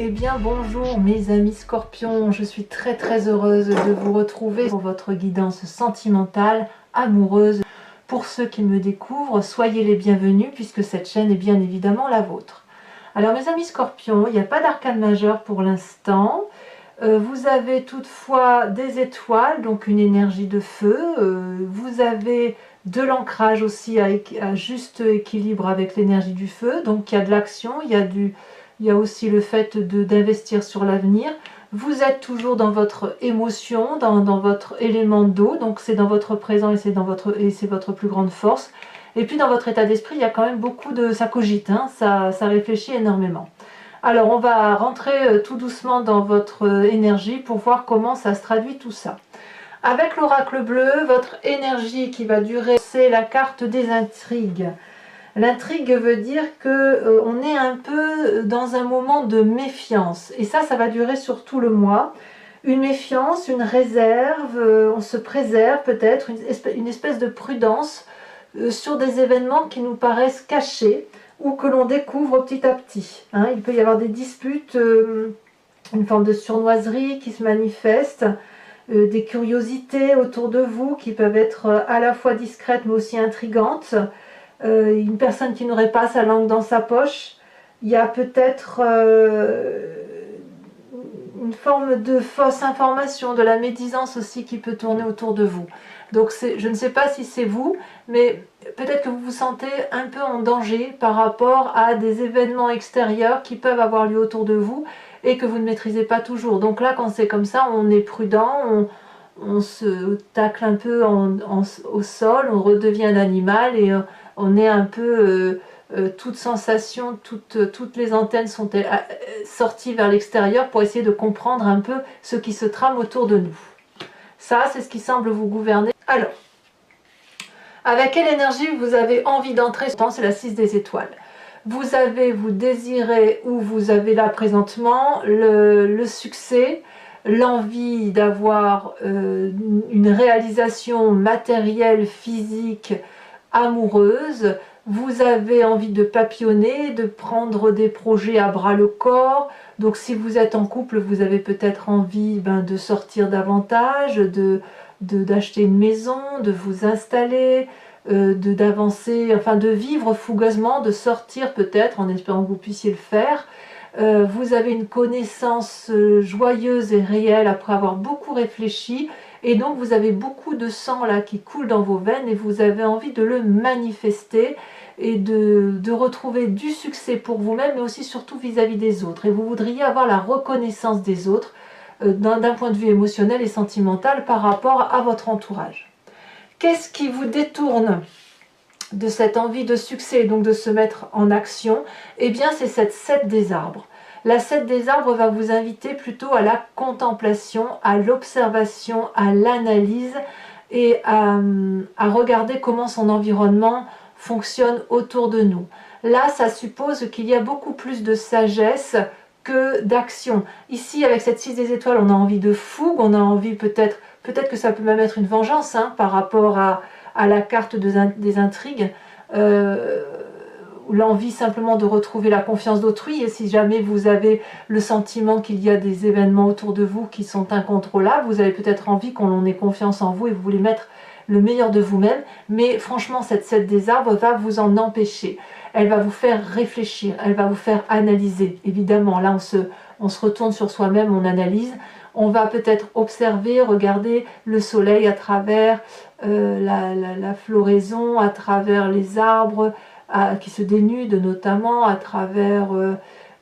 Eh bien bonjour mes amis scorpions, je suis très heureuse de vous retrouver pour votre guidance sentimentale, amoureuse. Pour ceux qui me découvrent, soyez les bienvenus puisque cette chaîne est bien évidemment la vôtre. Alors mes amis scorpions, il n'y a pas d'arcane majeur pour l'instant. Vous avez toutefois des étoiles, donc une énergie de feu. Vous avez de l'ancrage aussi à juste équilibre avec l'énergie du feu. Donc il y a de l'action, il y a aussi le fait d'investir sur l'avenir. Vous êtes toujours dans votre émotion, dans votre élément d'eau. Donc c'est dans votre présent et c'est votre plus grande force. Et puis dans votre état d'esprit, il y a quand même beaucoup de... ça cogite, hein, ça réfléchit énormément. Alors on va rentrer tout doucement dans votre énergie pour voir comment ça se traduit tout ça. Avec l'oracle bleu, votre énergie qui va durer, c'est la carte des intrigues. L'intrigue veut dire que on est un peu dans un moment de méfiance. Et ça va durer sur tout le mois. Une méfiance, une réserve, on se préserve peut-être, une espèce de prudence sur des événements qui nous paraissent cachés ou que l'on découvre petit à petit. Hein. Il peut y avoir des disputes, une forme de sournoiserie qui se manifeste, des curiosités autour de vous qui peuvent être à la fois discrètes mais aussi intrigantes, une personne qui n'aurait pas sa langue dans sa poche. Il y a peut-être une forme de fausse information, de la médisance aussi qui peut tourner autour de vous. Donc je ne sais pas si c'est vous, mais peut-être que vous vous sentez un peu en danger par rapport à des événements extérieurs qui peuvent avoir lieu autour de vous et que vous ne maîtrisez pas toujours. Donc là, quand c'est comme ça, on est prudent, on se tacle un peu au sol, on redevient un animal et on est un peu... toute sensation, toutes les antennes sont sorties vers l'extérieur pour essayer de comprendre un peu ce qui se trame autour de nous. Ça, c'est ce qui semble vous gouverner. Alors, avec quelle énergie vous avez envie d'entrer? C'est la 6 des étoiles. Vous désirez, ou vous avez là présentement, le succès, l'envie d'avoir une réalisation matérielle, physique, amoureuse. Vous avez envie de papillonner, de prendre des projets à bras le corps. Donc si vous êtes en couple, vous avez peut-être envie de sortir davantage, d'acheter une maison, de vous installer, d'avancer, enfin de vivre fougueusement, de sortir peut-être, en espérant que vous puissiez le faire. Vous avez une connaissance joyeuse et réelle après avoir beaucoup réfléchi. Et donc vous avez beaucoup de sang là qui coule dans vos veines et vous avez envie de le manifester et de retrouver du succès pour vous-même, mais aussi surtout vis-à-vis des autres. Et vous voudriez avoir la reconnaissance des autres d'un point de vue émotionnel et sentimental par rapport à votre entourage. Qu'est-ce qui vous détourne de cette envie de succès, donc de se mettre en action? Eh bien c'est cette 7 des arbres. La 7 des arbres va vous inviter plutôt à la contemplation, à l'observation, à l'analyse et à regarder comment son environnement fonctionne autour de nous. Là, ça suppose qu'il y a beaucoup plus de sagesse que d'action. Ici, avec cette 6 des étoiles, on a envie de fougue, on a envie peut-être que ça peut même être une vengeance par rapport à la carte des intrigues. L'envie simplement de retrouver la confiance d'autrui, et si jamais vous avez le sentiment qu'il y a des événements autour de vous qui sont incontrôlables, vous avez peut-être envie qu'on ait confiance en vous et vous voulez mettre le meilleur de vous-même, mais franchement cette 7 des arbres va vous en empêcher. Elle va vous faire réfléchir, elle va vous faire analyser. Évidemment, là on se retourne sur soi-même, on analyse, on va peut-être observer, regarder le soleil à travers la floraison, à travers les arbres, qui se dénudent notamment, à travers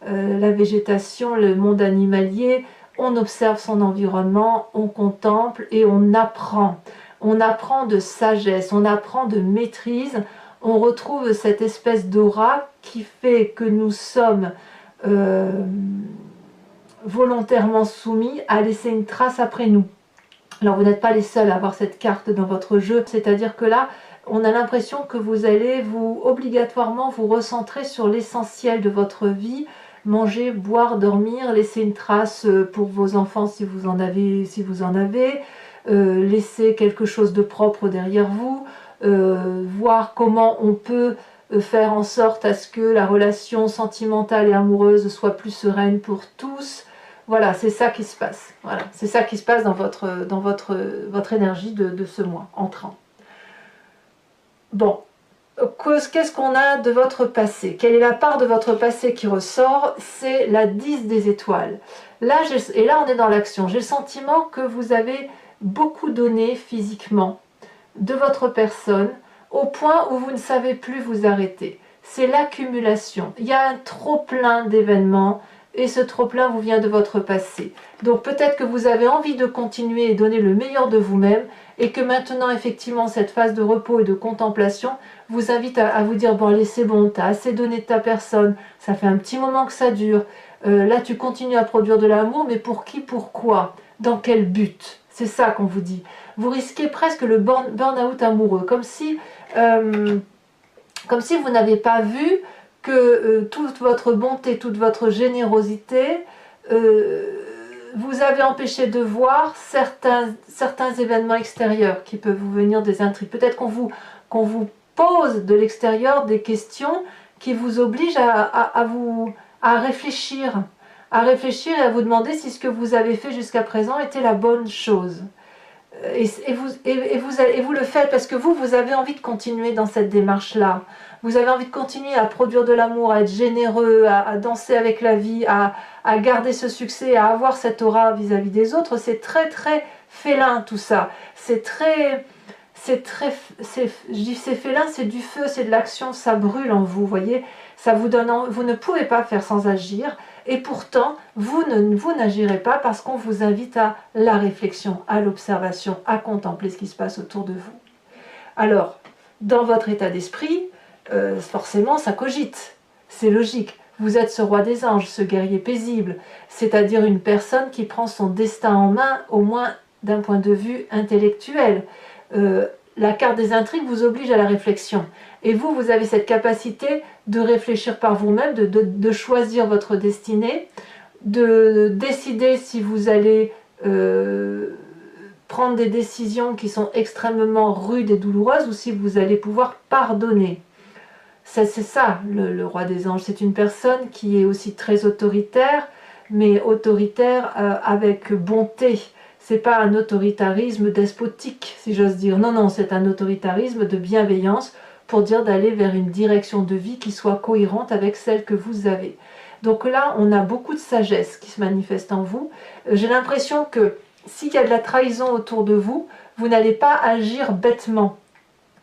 la végétation, le monde animalier. On observe son environnement, on contemple et on apprend. On apprend de sagesse, on apprend de maîtrise, on retrouve cette espèce d'aura qui fait que nous sommes volontairement soumis à laisser une trace après nous. Alors vous n'êtes pas les seuls à avoir cette carte dans votre jeu, c'est-à-dire que là, on a l'impression que vous allez obligatoirement vous recentrer sur l'essentiel de votre vie, manger, boire, dormir, laisser une trace pour vos enfants si vous en avez, laisser quelque chose de propre derrière vous, voir comment on peut faire en sorte à ce que la relation sentimentale et amoureuse soit plus sereine pour tous. Voilà, c'est ça qui se passe. Voilà, c'est ça qui se passe dans votre énergie de ce mois entrant. Bon, qu'est-ce qu'on a de votre passé? Quelle est la part de votre passé qui ressort? C'est la 10 des étoiles. Là, et là, on est dans l'action. J'ai le sentiment que vous avez beaucoup donné physiquement de votre personne au point où vous ne savez plus vous arrêter. C'est l'accumulation. Il y a un trop-plein d'événements et ce trop-plein vous vient de votre passé. Donc peut-être que vous avez envie de continuer et donner le meilleur de vous-même et que maintenant, effectivement, cette phase de repos et de contemplation vous invite à vous dire, bon, allez, c'est bon, tu as assez donné de ta personne, ça fait un petit moment que ça dure, là, tu continues à produire de l'amour, mais pour qui, pourquoi, dans quel but? C'est ça qu'on vous dit. Vous risquez presque le burn-out amoureux, comme si vous n'avez pas vu que toute votre bonté, toute votre générosité vous avez empêché de voir certains événements extérieurs qui peuvent vous venir des intrigues. Peut-être qu'on vous pose de l'extérieur des questions qui vous obligent à réfléchir et à vous demander si ce que vous avez fait jusqu'à présent était la bonne chose. Et vous le faites parce que vous avez envie de continuer dans cette démarche-là. Vous avez envie de continuer à produire de l'amour, à être généreux, à danser avec la vie, à garder ce succès, à avoir cette aura vis-à-vis des autres. C'est très très félin tout ça. Je dis c'est félin, c'est du feu, c'est de l'action, ça brûle en vous, voyez. Ça vous donne, vous ne pouvez pas faire sans agir. Et pourtant, vous n'agirez pas parce qu'on vous invite à la réflexion, à l'observation, à contempler ce qui se passe autour de vous. Alors, dans votre état d'esprit, forcément, ça cogite. C'est logique. Vous êtes ce roi des anges, ce guerrier paisible, c'est-à-dire une personne qui prend son destin en main, au moins d'un point de vue intellectuel. La carte des intrigues vous oblige à la réflexion. Et vous avez cette capacité de réfléchir par vous-même, de choisir votre destinée, de décider si vous allez prendre des décisions qui sont extrêmement rudes et douloureuses ou si vous allez pouvoir pardonner. C'est ça, le roi des anges. C'est une personne qui est aussi très autoritaire, mais autoritaire avec bonté. C'est pas un autoritarisme despotique, si j'ose dire. Non, non, c'est un autoritarisme de bienveillance pour dire d'aller vers une direction de vie qui soit cohérente avec celle que vous avez. Donc là, on a beaucoup de sagesse qui se manifeste en vous. J'ai l'impression que s'il y a de la trahison autour de vous, vous n'allez pas agir bêtement.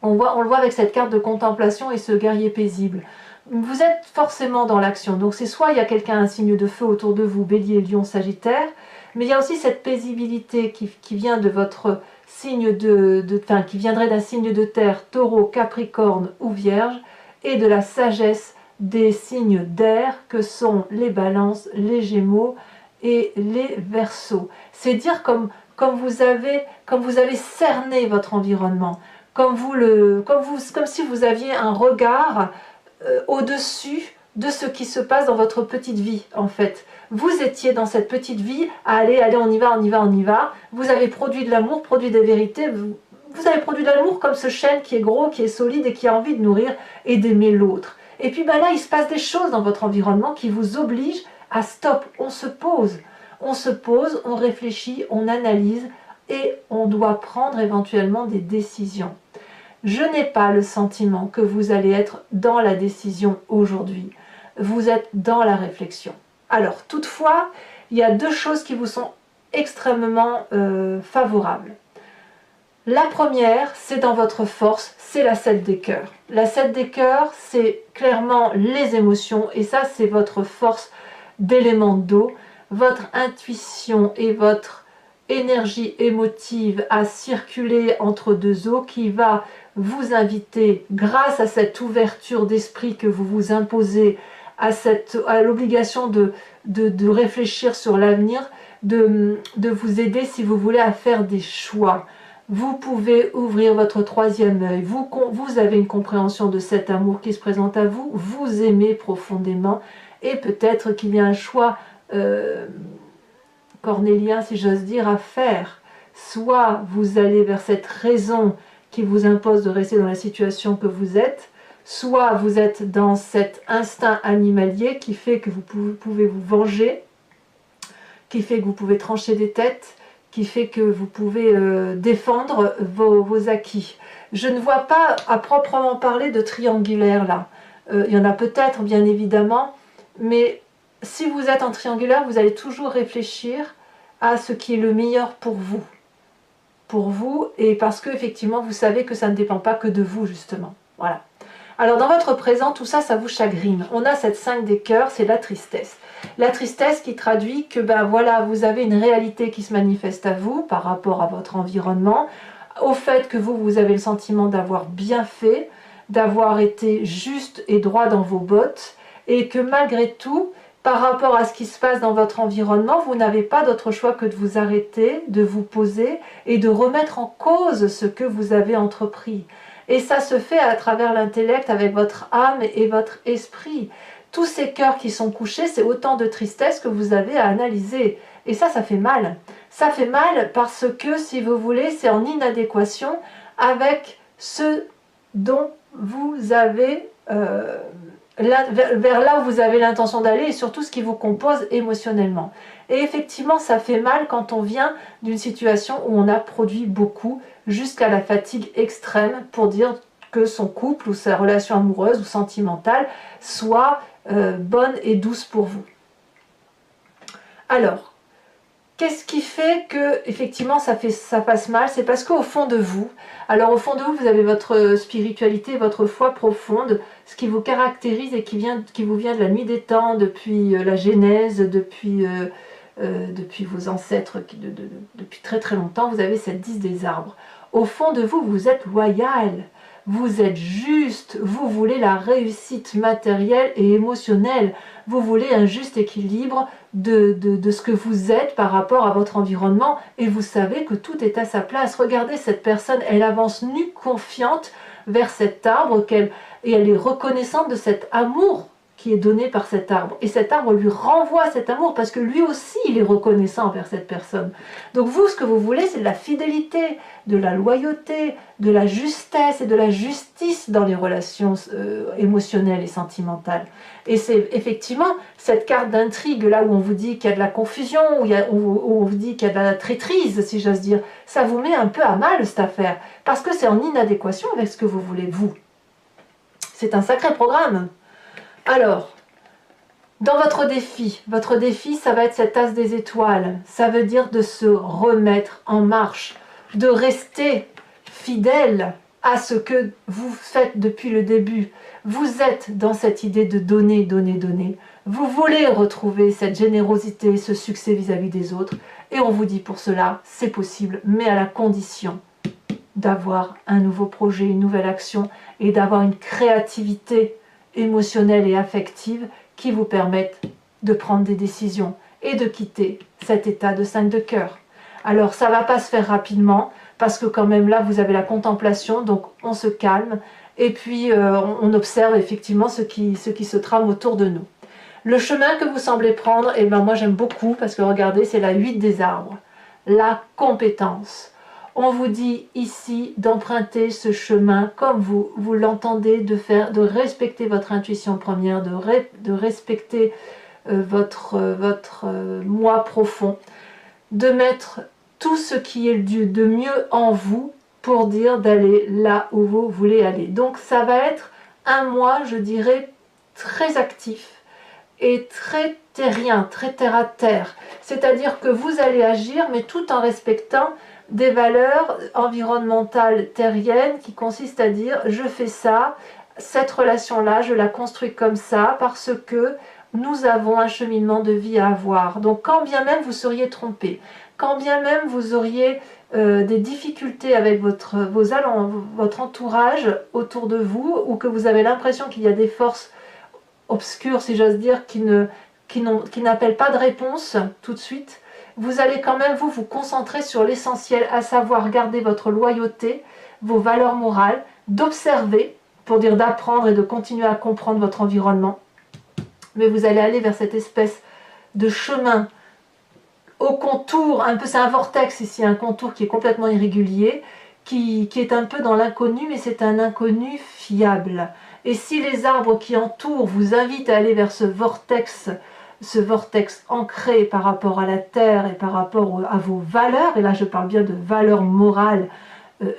On le voit avec cette carte de contemplation et ce guerrier paisible. Vous êtes forcément dans l'action. Donc c'est soit il y a quelqu'un, un signe de feu autour de vous, Bélier, Lion, Sagittaire, mais il y a aussi cette paisibilité qui vient de votre signe qui viendrait d'un signe de terre, Taureau, Capricorne ou Vierge, et de la sagesse des signes d'air que sont les Balances, les Gémeaux et les Verseaux. C'est dire comme vous avez cerné votre environnement, comme si vous aviez un regard au-dessus de ce qui se passe dans votre petite vie, en fait. Vous étiez dans cette petite vie, allez, on y va. Vous avez produit de l'amour, produit des vérités. Vous avez produit de l'amour comme ce chêne qui est gros, qui est solide et qui a envie de nourrir et d'aimer l'autre. Et puis là, il se passe des choses dans votre environnement qui vous obligent à stop. On se pose, on réfléchit, on analyse et on doit prendre éventuellement des décisions. Je n'ai pas le sentiment que vous allez être dans la décision aujourd'hui. Vous êtes dans la réflexion. Alors, toutefois, il y a deux choses qui vous sont extrêmement favorables. La première, c'est dans votre force, c'est la 7 des cœurs. La 7 des cœurs, c'est clairement les émotions, et ça, c'est votre force d'élément d'eau, votre intuition et votre énergie émotive à circuler entre deux eaux qui va vous inviter, grâce à cette ouverture d'esprit que vous vous imposez, à l'obligation de réfléchir sur l'avenir, de vous aider, si vous voulez, à faire des choix. Vous pouvez ouvrir votre troisième œil, vous avez une compréhension de cet amour qui se présente à vous, vous aimez profondément, et peut-être qu'il y a un choix cornélien, si j'ose dire, à faire. Soit vous allez vers cette raison qui vous impose de rester dans la situation que vous êtes, Soit vous êtes dans cet instinct animalier qui fait que vous pouvez vous venger, qui fait que vous pouvez trancher des têtes, qui fait que vous pouvez défendre vos acquis. Je ne vois pas à proprement parler de triangulaire là. Il y en a peut-être bien évidemment, mais si vous êtes en triangulaire, vous allez toujours réfléchir à ce qui est le meilleur pour vous, et parce que effectivement vous savez que ça ne dépend pas que de vous justement. Voilà. Alors dans votre présent, tout ça, ça vous chagrine. On a cette 5 des cœurs, c'est la tristesse. La tristesse qui traduit que ben voilà, vous avez une réalité qui se manifeste à vous par rapport à votre environnement, au fait que vous avez le sentiment d'avoir bien fait, d'avoir été juste et droit dans vos bottes, et que malgré tout, par rapport à ce qui se passe dans votre environnement, vous n'avez pas d'autre choix que de vous arrêter, de vous poser et de remettre en cause ce que vous avez entrepris. Et ça se fait à travers l'intellect, avec votre âme et votre esprit. Tous ces cœurs qui sont couchés, c'est autant de tristesse que vous avez à analyser. Et ça fait mal. Ça fait mal parce que, si vous voulez, c'est en inadéquation avec ce dont vous avez... vers là où vous avez l'intention d'aller, et surtout ce qui vous compose émotionnellement. Et effectivement, ça fait mal quand on vient d'une situation où on a produit beaucoup, jusqu'à la fatigue extrême, pour dire que son couple ou sa relation amoureuse ou sentimentale soit bonne et douce pour vous. Alors, qu'est-ce qui fait que effectivement ça passe mal? C'est parce qu'au fond de vous, alors au fond de vous, vous avez votre spiritualité, votre foi profonde, ce qui vous caractérise et qui vous vient de la nuit des temps, depuis la Genèse, depuis vos ancêtres, depuis très très longtemps. Vous avez cette 10 des arbres. Au fond de vous, vous êtes loyal, vous êtes juste, vous voulez la réussite matérielle et émotionnelle, vous voulez un juste équilibre de ce que vous êtes par rapport à votre environnement, et vous savez que tout est à sa place. Regardez cette personne, elle avance nue, confiante vers cet arbre, et elle est reconnaissante de cet amour qui est donné par cet arbre, et cet arbre lui renvoie cet amour parce que lui aussi il est reconnaissant envers cette personne. Donc vous, ce que vous voulez, c'est de la fidélité, de la loyauté, de la justesse et de la justice dans les relations émotionnelles et sentimentales. Et c'est effectivement cette carte d'intrigue là où on vous dit qu'il y a de la confusion, où on vous dit qu'il y a de la traîtrise, si j'ose dire, ça vous met un peu à mal cette affaire, parce que c'est en inadéquation avec ce que vous voulez vous. C'est un sacré programme. Alors, dans votre défi, ça va être cette as des étoiles. Ça veut dire de se remettre en marche, de rester fidèle à ce que vous faites depuis le début. Vous êtes dans cette idée de donner, donner, donner. Vous voulez retrouver cette générosité, ce succès vis-à-vis des autres. Et on vous dit pour cela, c'est possible, mais à la condition d'avoir un nouveau projet, une nouvelle action, et d'avoir une créativité émotionnelle et affective qui vous permettent de prendre des décisions et de quitter cet état de 5 de cœur. Alors ça ne va pas se faire rapidement, parce que quand même là vous avez la contemplation, donc on se calme, et puis on observe effectivement ce qui se trame autour de nous. Le chemin que vous semblez prendre, et ben moi j'aime beaucoup, parce que regardez, c'est la 8 des arbres, la compétence. On vous dit ici d'emprunter ce chemin comme vous l'entendez, de respecter votre intuition première, de respecter votre moi profond, de mettre tout ce qui est de mieux en vous pour dire d'aller là où vous voulez aller. Donc ça va être un mois, je dirais, très actif et très terrien, très terre à terre. C'est-à-dire que vous allez agir, mais tout en respectant des valeurs environnementales terriennes qui consistent à dire je fais ça, cette relation-là, je la construis comme ça parce que nous avons un cheminement de vie à avoir. Donc quand bien même vous seriez trompé, quand bien même vous auriez des difficultés avec votre entourage autour de vous, ou que vous avez l'impression qu'il y a des forces obscures, si j'ose dire, qui n'appellent pas de réponse tout de suite, vous allez quand même vous concentrer sur l'essentiel, à savoir garder votre loyauté, vos valeurs morales, d'observer, pour dire d'apprendre et de continuer à comprendre votre environnement. Mais vous allez aller vers cette espèce de chemin au contour, un peu, c'est un vortex ici, un contour qui est complètement irrégulier, qui est un peu dans l'inconnu, mais c'est un inconnu fiable. Et si les arbres qui entourent vous invitent à aller vers ce vortex ancré par rapport à la terre et par rapport à vos valeurs, et là je parle bien de valeurs morales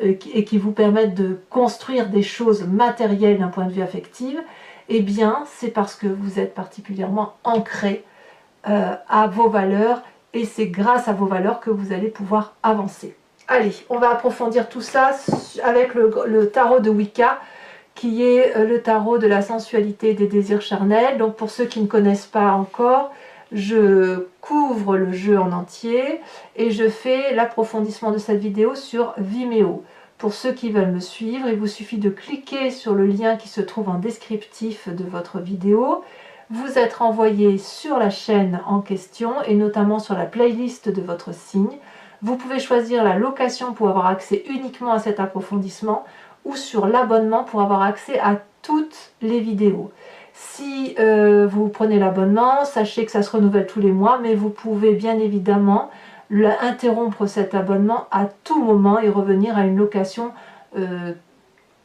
et qui vous permettent de construire des choses matérielles d'un point de vue affectif, eh bien c'est parce que vous êtes particulièrement ancré à vos valeurs, et c'est grâce à vos valeurs que vous allez pouvoir avancer. Allez, on va approfondir tout ça avec le tarot de Wicca, qui est le tarot de la sensualité et des désirs charnels. Donc pour ceux qui ne connaissent pas encore, je couvre le jeu en entier et je fais l'approfondissement de cette vidéo sur Vimeo. Pour ceux qui veulent me suivre, il vous suffit de cliquer sur le lien qui se trouve en descriptif de votre vidéo. Vous êtes renvoyé sur la chaîne en question et notamment sur la playlist de votre signe. Vous pouvez choisir la location pour avoir accès uniquement à cet approfondissement ou sur l'abonnement pour avoir accès à toutes les vidéos. Si vous prenez l'abonnement, sachez que ça se renouvelle tous les mois, mais vous pouvez bien évidemment interrompre cet abonnement à tout moment et revenir à une location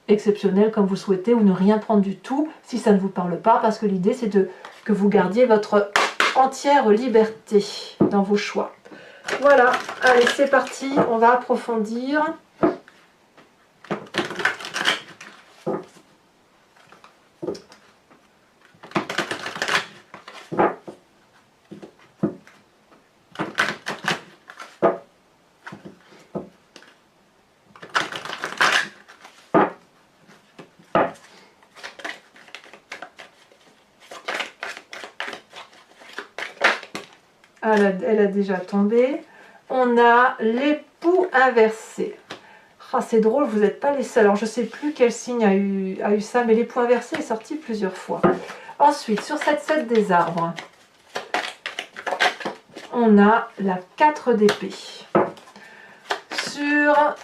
exceptionnelle comme vous souhaitez, ou ne rien prendre du tout si ça ne vous parle pas, parce que l'idée c'est que vous gardiez votre entière liberté dans vos choix. Voilà, allez c'est parti, on va approfondir. Elle a déjà tombé. On a l'époux inversé. Ah, c'est drôle, vous n'êtes pas les seuls. Alors, je ne sais plus quel signe a eu ça, mais l'époux inversé est sorti plusieurs fois. Ensuite, sur cette 7 des arbres, on a la 4 d'épée. Sur...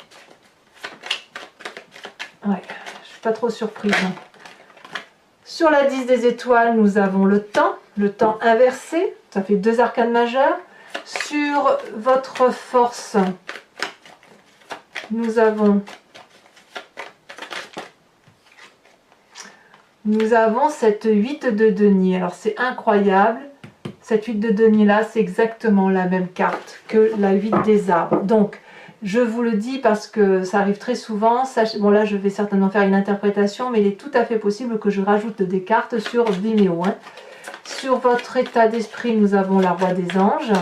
Ouais, je ne suis pas trop surprise. Sur la 10 des étoiles, nous avons le temps inversé. Ça fait 2 arcanes majeures. Sur votre force, nous avons cette 8 de denier. Alors c'est incroyable. Cette 8 de denier là, c'est exactement la même carte que la 8 des arbres. Donc, je vous le dis parce que ça arrive très souvent. Bon là, je vais certainement faire une interprétation, mais il est tout à fait possible que je rajoute des cartes sur Vimeo. Sur votre état d'esprit, nous avons la roi des anges.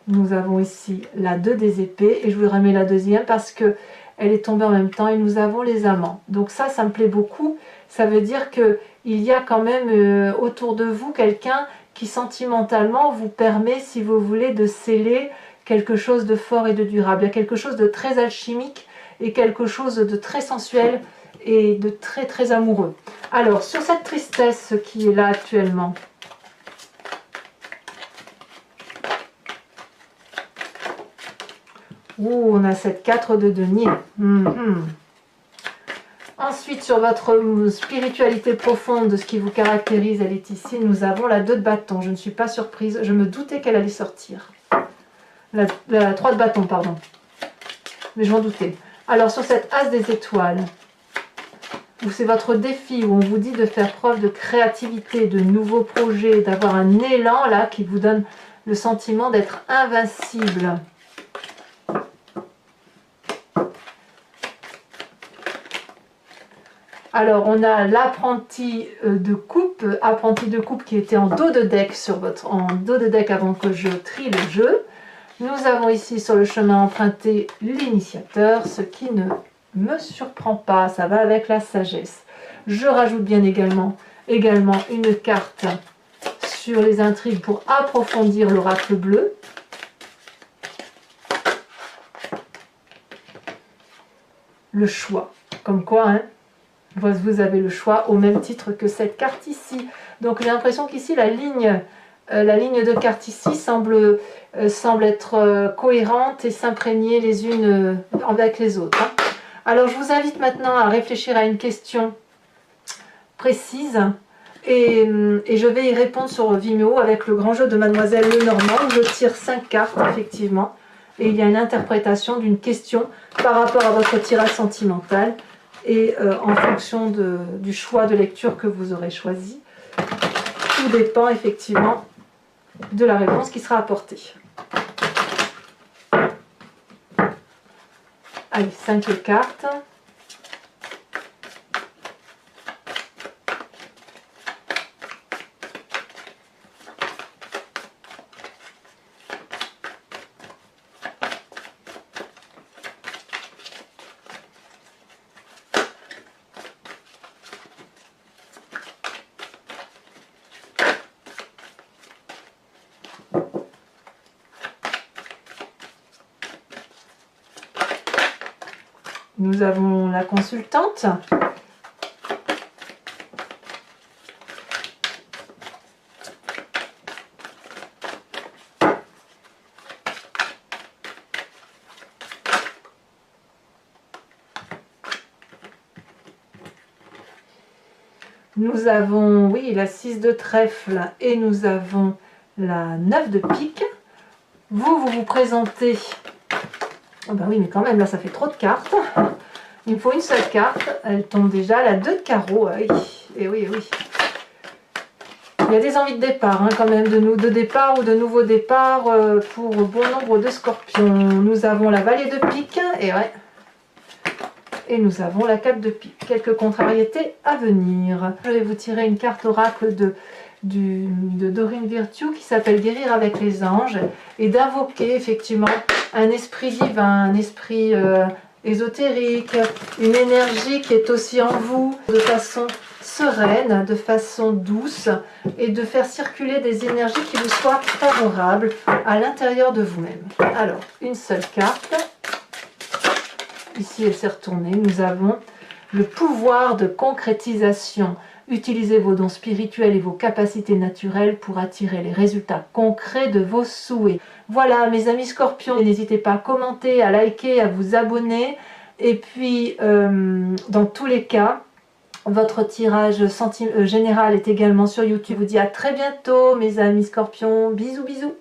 Nous avons ici la 2 des épées. Et je vous remets la deuxième parce que elle est tombée en même temps. Et nous avons les amants. Donc ça me plaît beaucoup. Ça veut dire qu'il y a quand même autour de vous quelqu'un qui sentimentalement vous permet, si vous voulez, de sceller quelque chose de fort et de durable. Il y a quelque chose de très alchimique et quelque chose de très sensuel et de très très amoureux. Alors, sur cette tristesse qui est là actuellement, on a cette 4 de denier. Ensuite, sur votre spiritualité profonde, ce qui vous caractérise, elle est ici. Nous avons la 2 de bâton. Je ne suis pas surprise. Je me doutais qu'elle allait sortir. La 3 de bâton, pardon. Mais je m'en doutais. Alors, sur cette as des étoiles, où c'est votre défi, où on vous dit de faire preuve de créativité, de nouveaux projets, d'avoir un élan là qui vous donne le sentiment d'être invincible. Alors, on a l'apprenti de coupe qui était en dos de deck avant que je trie le jeu. Nous avons ici sur le chemin emprunté l'initiateur, ce qui ne me surprend pas, ça va avec la sagesse. Je rajoute bien également une carte sur les intrigues pour approfondir l'oracle bleu. Le choix, comme quoi, hein, vous avez le choix au même titre que cette carte ici. Donc j'ai l'impression qu'ici la ligne de carte ici semble être cohérente et s'imprégner les unes avec les autres. Hein. Alors je vous invite maintenant à réfléchir à une question précise et je vais y répondre sur Vimeo avec le grand jeu de Mademoiselle Lenormand où je tire 5 cartes effectivement et il y a une interprétation d'une question par rapport à votre tirage sentimental et en fonction du choix de lecture que vous aurez choisi. Tout dépend effectivement de la réponse qui sera apportée. Allez, 5 cartes. Nous avons la consultante. Nous avons, oui, la 6 de trèfle et nous avons la 9 de pique. Vous présentez... Oh ben oui, mais quand même, là, ça fait trop de cartes. Il me faut une seule carte. Elle tombe déjà, la 2 de carreau. Oui, et oui, et oui. Il y a des envies de départ, hein, quand même, de départ ou de nouveaux départs pour bon nombre de scorpions. Nous avons la vallée de pique, et ouais. Et nous avons la 4 de pique. Quelques contrariétés à venir. Je vais vous tirer une carte oracle de Dorine Virtue qui s'appelle Guérir avec les anges et d'invoquer effectivement un esprit divin, un esprit ésotérique, une énergie qui est aussi en vous de façon sereine, de façon douce et de faire circuler des énergies qui vous soient favorables à l'intérieur de vous-même. Alors, une seule carte. Ici, elle s'est retournée. Nous avons le pouvoir de concrétisation. Utilisez vos dons spirituels et vos capacités naturelles pour attirer les résultats concrets de vos souhaits. Voilà, mes amis scorpions, n'hésitez pas à commenter, à liker, à vous abonner. Et puis, dans tous les cas, votre tirage général est également sur YouTube. Je vous dis à très bientôt, mes amis scorpions. Bisous, bisous.